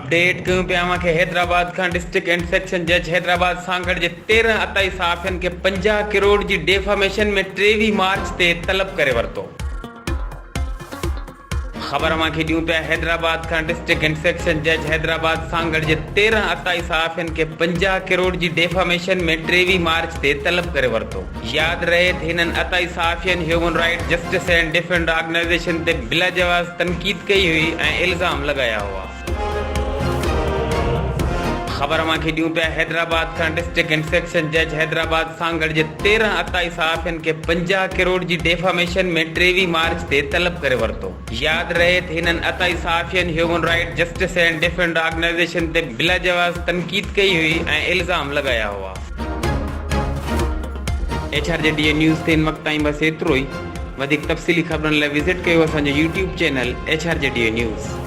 Update क्यों पे आवांखे हैदराबाद का district and section जज हैदराबाद सांगड़ जे 13 अताई साफ़ियन के 50 करोड़ जी डेफामेशन में 23 मार्च ते तलब करे वरतो। खबर आवांखे ॾियूं पिया हैदराबाद का डिस्ट्रिक्ट एंड सेक्शन जज हैदराबाद सांगड़ जे 13 अताई साफ़ियन के 50 करोड़ जी डेफामेशन में 23 मार्च ते तलब करे वरतो। याद रहे त हिनन अताई साफ़ियन human right justice and defend organisation ते बिला जवाज़ तनकीद कई हुई ऐं इल्ज़ाम लगाया हुआ। खबर आवांखे ॾियूं पिया हैदराबाद का डिस्ट्रिक्ट एंड सेक्शन जज हैदराबाद सांगड़ जे 13 अताई साफ़ियन के 50 करोड़ जी डेफामेशन में 23 मार्च ते तलब करे वरतो। याद रहे त हिनन अताई साफ़ियन human right justice and defend organisation ते बिला जवाज़ तनकीद कई हुई ऐं इल्ज़ाम लगाया हुआ। HRJDA न्यूज़ ते इन वक्त ताईं बस एतिरो ई। वधीक तफ़सीली ख़बरनि लाइ विज़िट कयो असांजो YouTube चैनल HRJDA न्यूज़।